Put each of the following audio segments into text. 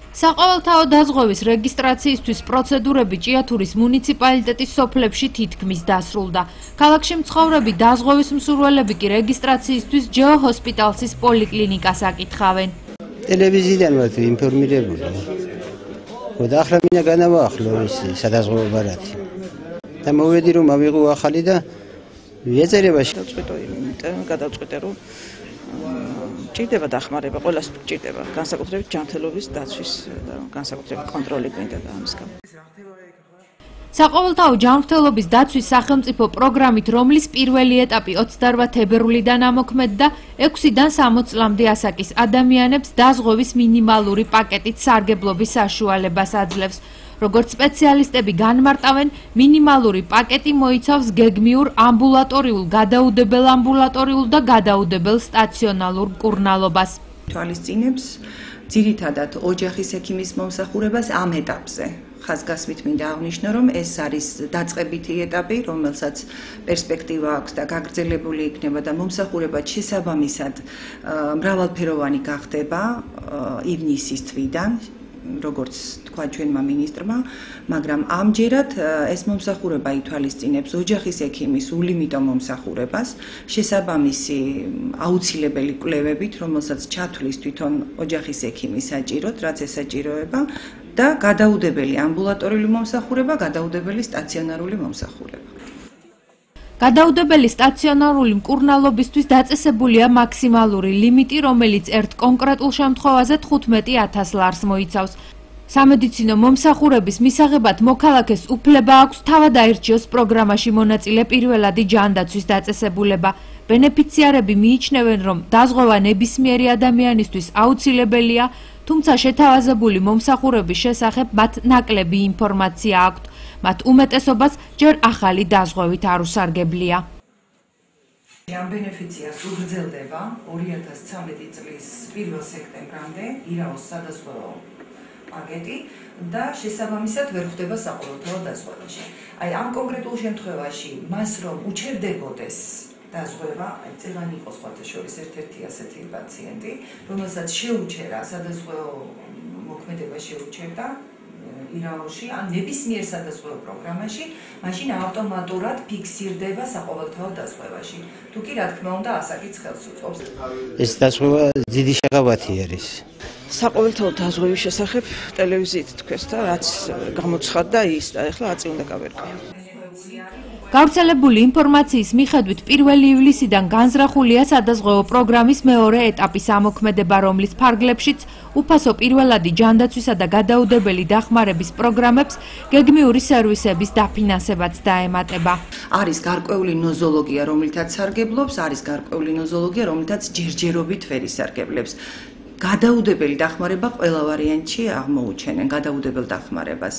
საყოველთაო დაზღვევის რეგისტრაციისთვის პროცედურები ჭიათურის მუნიციპალიტეტის სოფლებში თითქმის დასრულდა. ქალაქში მცხოვრები დაზღვევის მსურველები კი რეგისტრაციისთვის ჯეო ჰოსპიტალსის პოლიკლინიკას აკითხავენ. ტელევიზიიდან ვართ ინფორმირებული. და ახლა მინდა განავაახლო ის სადაზღვევო ბარათი. და მოვედი რომ ავიღო ახალი და ვიეწერებაში გადავწყვეტე რომ ჭირდება დახმარება, ყველას ჭირდება, განსაკუთრებით ჯანმრთელობის დაცვის და განსაკუთრებით კონტროლი გვინდა და ამის გამო. საყოველთაო ჯანმრთელობის დაცვის სახელმწიფო პროგრამით, რომლის პირველი ეტაპი 28 თებერვლიდან ამოქმედდა, 6-დან 60 წლამდე ასაკის ადამიანებს დაზღვევის მინიმალური პაკეტით სარგებლობის საშუალებას აძლევს. როგორც სპეციალისტები განმარტავენ, მინიმალური პაკეტი მოიცავს გეგმიურ ამბულატორიულ, გადაუდებელ ამბულატორიულ და გადაუდებელ სტაციონალურ მკურნალობას. თვალისწინებს ძირითადად ოჯახის ექიმის მომსახურებას ამ ეტაპზე. ხაზგასმით მინდა აღნიშნო, რომ ეს არის დაწყებითი ეტაპი, რომელსაც პერსპექტივა აქვს და გაგრძელებული იქნება და მომსახურება შესაბამისად მრავალფეროვანი გახდება ივნისის თვიდან, როგორც თქვა ჩვენმა მინისტრმა, მაგრამ ამჯერად ეს მომსახურება ითვალისწინებს ოჯახის ექიმის ულიმიტო მომსახურებას, შესაბამისი აუცილებელი კვლევებით, რომელსაც ჩათვლის თვითონ ოჯახის ექიმი საჭიროდ, რაც ესაჭიროება და გადაუდებელი ამბულატორიული მომსახურება, გადაუდებელი სტაციონარული მომსახურება. გადაუდებელი სტაციონარული მკურნალობისთვის დაწესებულია მაქსიმალური ლიმიტი, რომელიც ერთ კონკრეტულ შემთხვევაზე 15,000 ლარს მოიცავს. სამედიცინო მომსახურების მისაღებად მოქალაქეს უფლება აქვს თავად აირჩიოს პროგრამაში მონაწილე პირველადი ჯანდაცვის დაწესებულება. ბენეფიციარები მიიჩნევენ, რომ დაზღვევა ნებისმიერი ადამიანისთვის აუცილებელია, თუმცა შეთავაზებული მომსახურების შესახებ მათ ნაკლები ინფორმაცია აქვთ. მათ უმეტესობას ჯერ ახალი დაზღვევით არ უსარგებლია. ამ ბენეფიციარს უგრძელდება 2013 წლის 1 სექტემბრამდე ირაოს სადაზღვევო პაკეტი და შესაბამისად ვერ ხვდება საყოველთაო დაზღვევაში. აი ამ კონკრეტულ შემთხვევაში მას რომ უჩერდებოდეს დაზღვევა, წევანი იყო სხვათა შორის ერთ-ერთი ასეთი პაციენტი, რომელსაც შეუჩერა სადაზღვევო მოქმედება შეუჩერდა ირაოში, ან ნებისმიერ სადაზღვევო პროგრამაში, მაშინ ავტომატურად ფიქსირდება საყოველთაო დაზღვევაში. თუ კი რა თქმა უნდა ასაკიც ხელს უწყობს. ეს დაზღვევა დიდი შეღავათი არის. საყოველთაო დაზღვევის შესახებ ტელევიზიით თქვეს და რაც გამოცხადდა ის და ეხლა აწი უნდა გავერკვია. გავრცელებული ინფორმაციის მიხედვით 1 ივლისიდან განზრახულია სადაზღვევო პროგრამის მეორე ეტაპის ამოქმედება, რომლის ფარგლებშიც უფასო პირველადი ჯანდაცვისა და გადაუდებელი დახმარების პროგრამებს გეგმიური სერვისების დაფინანსებაც დაემატება. არის გარკვეული ნოზოლოგია, რომლითაც სარგებლობს, არის გარკვეული ნოზოლოგია, რომლითაც ჯერჯერობით ვერ ისარგებლებს. გადაუდებელი დახმარება ყველა ვარიანტში აღმოუჩენენ გადაუდებელ დახმარებას.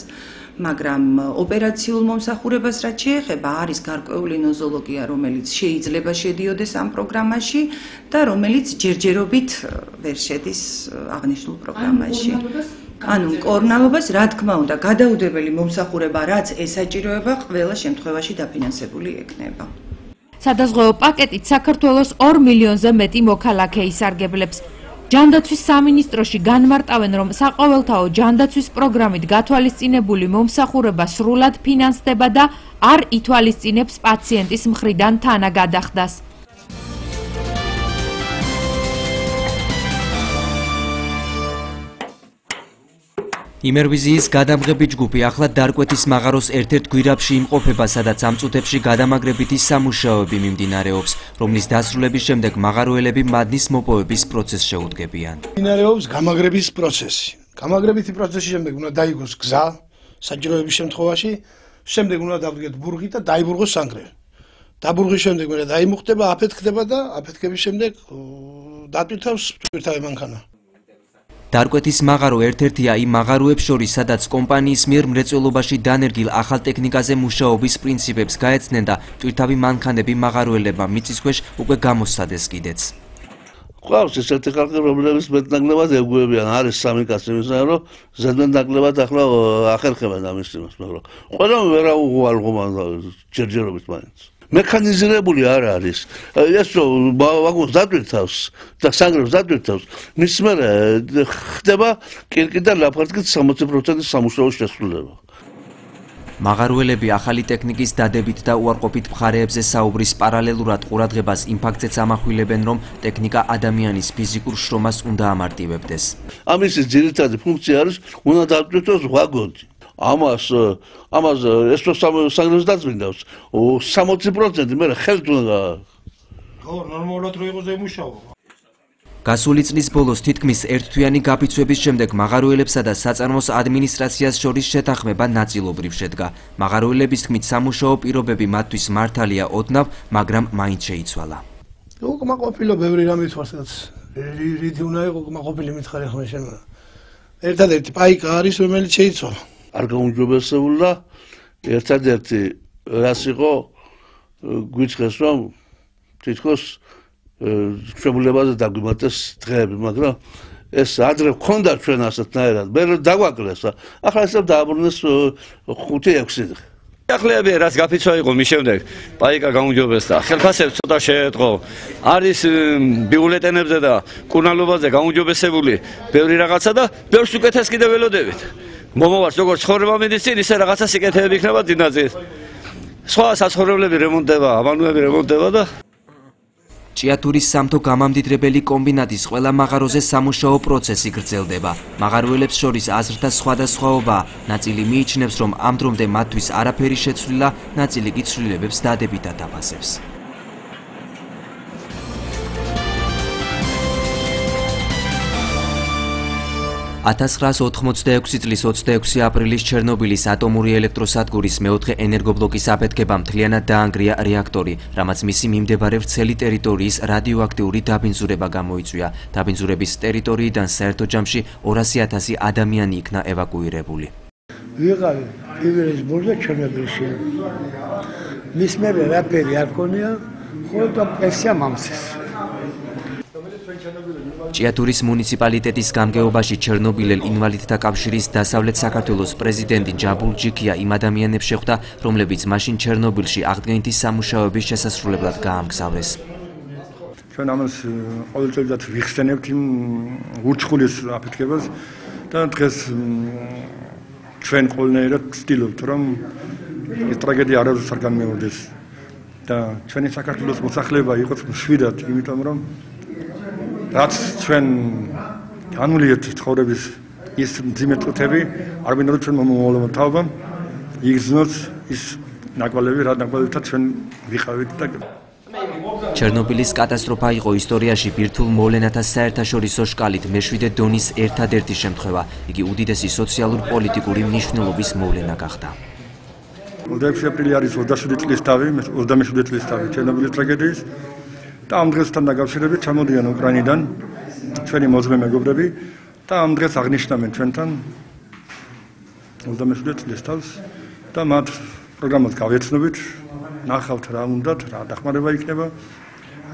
მაგრამ ოპერაციულ მომსახურებას რაც შეეხება, არის გარკვეული ნოზოლოგია, რომელიც შეიძლება შედიოდეს ამ პროგრამაში და რომელიც ჯერჯერობით ვერ შედის აღნიშნულ პროგრამაში. ანუ მკურნალობას, რა თქმა უნდა, გადაუდებელი მომსახურება, რაც ესაჭიროება, ყველა შემთხვევაში დაფინანსებული ექნება. სადაზღვევო პაკეტით საქართველოს 2 მილიონზე მეტი მოქალაქე ისარგებლებს. ჯანდაცვის სამინისტროში განმარტავენ, რომ საყოველთაო ჯანდაცვის პროგრამით გათვალისწინებული მომსახურება სრულად ფინანსდება და არ ითვალისწინებს პაციენტის მხრიდან თანაგადახდას. იმერვიზიის გადამღები ჯგუფი ახლა დარკვეთის მაღაროს ერთ-ერთ გვირაბში იმყოფება, სადაც ამ წუთებში გადამაგრებითი სამუშაოები მიმდინარეობს, რომლის დასრულების შემდეგ მაღაროელები მადნის მოპოვების პროცესს შეუდგებიან. მიმდინარეობს გამაგრების პროცესი. გამაგრებითი პროცესის შემდეგ უნდა დაიგოს გზა საჭიროების შემთხვევაში, შემდეგ უნდა დავდგეთ ბურღი და დაიბურღოს სანგრელი. დაბურღის შემდეგ უნდა დაიმუხტება, აფეთქდება და აფეთქების შემდეგ დატვირთავს ტვირთავე მანქანა. დარკვეთის მაღარო ერთ-ერთია იმ მაღაროებს შორის, სადაც კომპანიის მიერ მრეწველობაში დანერგილ ახალ ტექნიკაზე მუშაობის პრინციპებს გაეცნენ და ტვირთავი მანქანები მაღაროელებმა მიწისქვეშ უკვე გამოსცადეს კიდეც. ყავს ესეთი ხალხი, რომლებიც მეტნაკლებად ეგუებიან, არის სამი კაცი, რომ ზედმეტნაკლებად ახლა ახერხებენ ამის იმას, მაგრამ ყველა ვერა უღალღო ჯერჯერობით მაინც. მექანიზირებული არ არის. ეს რომ ვაგონს დატვირთავს და სანგრევს დატვირთავს, მის მერე ხდება კირკიდან ლაფართხით 60% სამუშაოს შესრულება. მაღარუელები ახალი ტექნიკის დადებით და უარყოფით მხარეებზე საუბრის პარალელურად ყურადღებას იმ ფაქტზეც ამახვილებენ, რომ ტექნიკა ადამიანის ფიზიკურ შრომას უნდა ამარტივებდეს. ამის ძირითადი ფუნქცია არის უნდა დატვირთოს ვაგონი. ამას ეს რო სანგრევს დაწმინდავს 60% მერე ხელთ უნდა ნორმალურად რო იყოს ემუშაო. გასული წლის ბოლოს თითქმის ერთთვიანი გაფიცვების შემდეგ მაღარუელებსა და საწარმოს ადმინისტრაციას შორის შეთანხმება ნაწილობრივ შედგა. მაღარუელების თქმით, სამუშაო პირობები მათთვის მართალია ოდნავ, მაგრამ მაინც შეიცვალა. უკმაყოფილო ბევრი რამე თვალსაჩინო. რითი უნდა იყოს უკმაყოფილი მითხარი ხმა შემო. ერთადერთი პაიკა არის, რომელიც შეიცვალა. არ გაუმჯობესებულა, ერთადერთი რას იყო გვიჩხეს, რომ თითქოს შემოლებაზე დაგვიმატეს დღეები, მაგრამ ეს ადრე გქონდა ჩვენ ასეთნაირად, მე დაგვაკლეს, ახლა ეს დააბრუნეს 5-6 დღე. ახლებია რაც გაფიცვა იყო მის შემდეგ, პაიკა გაუმჯობესდა, ხელფასებს ცოტა შეეწყო, არის ბიულეტენებზე და კურნალობაზე გაუმჯობესებული ბევრი რაღაცა და ბევრს უკეთეს კიდევ ველოდებით. მომავალს როგორც ცხოვრება მიდის წინ, ისე რაღაცა სიკეთეები იქნება დინაზის. სხვა საცხოვრებლები რემონტდება, აბანოები რემონტდება და ჭიათურის სამთო გამამდიდრებელი კომბინატის ყველა მაღაროზე სამუშაო პროცესი გრძელდება. მაღარუელებს შორის აზრთა სხვადასხვაობაა. ნაწილი მიიჩნევს, რომ ამ დრომდე მათთვის არაფერი შეცვლილა, ნაწილი კი ცვლილებებს დადებითად აფასებს. 1986 წლის 26 აპრილის ჩერნობილის ატომური ელექტროსადგურის მეოთხე ენერგობლოკის აფეთქება მთლიანად დაანგრია რეაქტორი, რამაც მისი მიმდებარე ვრცელი ტერიტორიის რადიოაქტიური დაბინძურება გამოიწვია. დაბინძურების ტერიტორიიდან საერთო ჯამში 200,000 ადამიანი იქნა ევაკუირებული. ვიყავი პირველი ბორდა ჩერნობილში. მის მერე რაფერი არ ქონია, ხოლმე და პენსია მამსის. ჭიათურის მუნიციპალიტეტის გამგეობაში ჩერნობილელ ინვალიდთა კავშირის დასავლეთ საქართველოს პრეზიდენტი ჯაბულ ჯიქია იმ ადამიანებს შეხვდა, რომლებიც მაშინ ჩერნობილში აღდგენითი სამუშაოების შესასრულებლად გაამგზავრეს. ჩვენ ამას ყოველწლიურად ვიხსენებთ იმ ურჩხულის აფეთქებას და დღეს ჩვენ ყოველნაირად ვცდილობთ, რომ ეს ტრაგედია არასდროს არ განმეორდეს და ჩვენი საქართველოს მოსახლეობა იყოს მშვიდად, იმიტომ რომ რაც ჩვენ განვლიეთ ცხოვრების ის მძიმე წუთები არ მინდა რომ ჩვენ მომავალმა თავბამ იგრძნოს ის ნაკვალევი რა ნაკვალებთან ჩვენ ვიყავით და ჩერნობილის კატასტროფა იყო ისტორიაში ბირთვულ მოვლენათა საერთაშორისო შკალით მეშვიდე დონის ერთადერთი შემთხვევა. იგი უდიდესი სოციალურ-პოლიტიკური მნიშვნელობის მოვლენა გახდა. 26 აპრილი არის 27 წლის თავი, 27 წლის თავი ჩერნობილის ტრაგედიის და ამ დღესთან დაკავშირებით ჩამოდიან უკრაინიდან ჩვენი მოძღვე მეგობრები და ამ დღეს აღნიშნავენ ჩვენთან 27 წლის თავს და მათ პროგრამას გავეცნობით, ნახავთ რა უნდათ, რა დახმარება იქნება,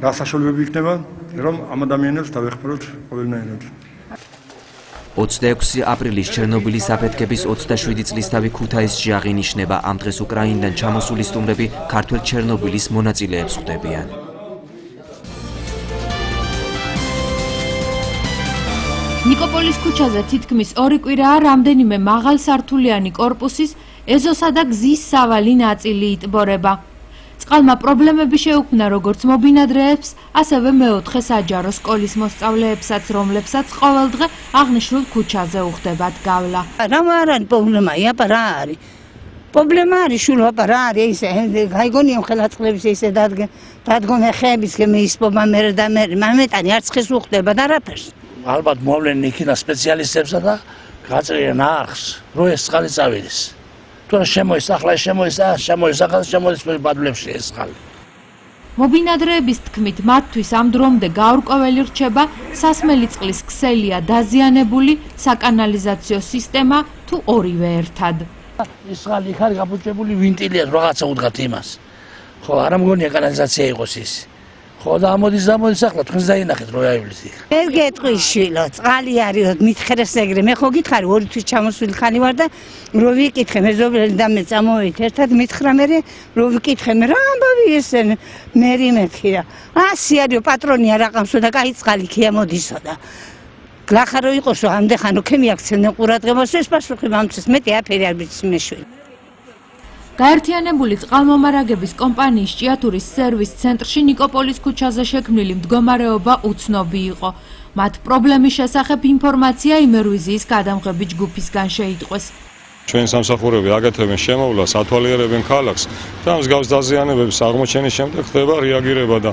რა საშუალებები იქნება, რომ ამ ადამიანებს დავეხმაროთ ყოველნაირად. 26 აპრილის ჩერნობილის აფეთქების 27 წლისთავი ქუთაისში აღინიშნება. ამ დღეს უკრაინიდან ჩამოსული სტუმრები ქართველ ჩერნობილის მონაწილეებს ხვდებიან. ნიკოპოლის ქუჩაზე თითქმის 2 კვირაა რამდენიმე მაღალსართულიანი კორპუსის ეზოსა და გზის სავალი ნაწილი იტბორება. წყალმა პრობლემები შეუქმნა როგორც მობინადრეებს, ასევე მეოთხე საჯარო სკოლის მოსწავლეებსაც, რომლებსაც ყოველდღე აღნიშნულ ქუჩაზე უხდებათ გავლა. რა არის პრობლემაა, რა არის? პრობლემა არის შულობა, რა არის ისე, გაიგონიო ხელაწყლების ისე დადგომ ხეების მეისპობა მერე და მამეტანი არც ხეს უხდება და არაფერს. ალბათ მოვლენ იქნა სპეციალისტებსა და გაწრიან არხს, რომ ეს წყალი წავიდეს. თუ შემოისახლა, შემოისახალ პადლებში ეს წყალი. მობინადრეების თქმით, მათთვის ამ დრომდე გაურკვეველი რჩება სასმელი წყლის ქსელია დაზიანებული, საკანალიზაციო სისტემა თუ ორივე ერთად. ეს წყალი იქ არის გაფუჭებული ვინტილია რაღაცა უდგათ იმას. ხო, არ მგონია კანალიზაცია იყოს ის. ხო და ამოდის ახლა თქვენს დაინახეთ რო აივლის იქ. ვერ გეტყვის შვილო, წყალი არის, მითხრეს ეგრე. მე ხო გითხარი 2 თვის ჩამოსული ხანი ვარ და რო ვიკითხე მეზობელი და მე წამოვით ერთად მითხრა მე რო ვიკითხე მე რა ამბავი ესე მერიმეთი რა. 100 არისო პატრონი არ აყამსო და კაი წყალი კი ამოდისო და გლახა რო იყოსო ამდეხანო ქემი აქცევდნენ ყურადღებას ეს პასუხი მომწეს მეტი აფერი არ ვიცი მე შვილი. გაერთიანებული წყალმომარაგების კომპანიის ჭიათურის სერვის ცენტრში ნიკოპოლის ქუჩაზე შექმნილი მდგომარეობა უცნობი იყო. მათ პრობლემის შესახებ ინფორმაცია იმერვიზიის გადამღები ჯგუფისგან შეიტყვეს. ჩვენ სამსახურები აკეთებენ შემოვლას, ათვალიერებენ ქალაქს და მსგავს დაზიანებების აღმოჩენის შემდეგ ხდება რეაგირება და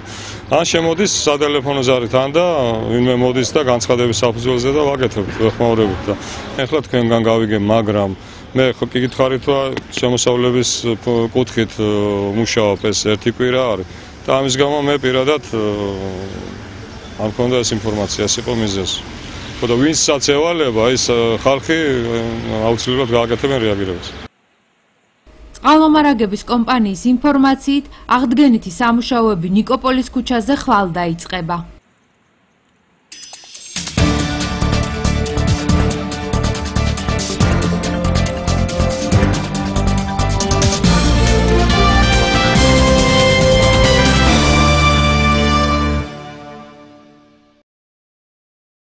ან შემოდის სატელეფონო ზარით, ან და ვინმე მოდის და განცხადების საფუძველზე და ვაკეთებთ, ვეხმაურებით და ეხლა თქვენგან გავიგებ, მაგრამ მე ხო გითხარით რა შემოსავლების კუთხით მუშაობ ეს ერთი კვირა არის და ამის გამო მე პირადად არ მქონდა ეს ინფორმაცია, ეს იყო მიზეზი. და ვინცაც ევალება ის ხალხი აუცილებლად გააკეთებენ რეაგირებას. წყალმომარაგების კომპანიის ინფორმაციით, აღდგენითი სამუშაოები ნიკოპოლის ქუჩაზე ხვალ დაიწყება.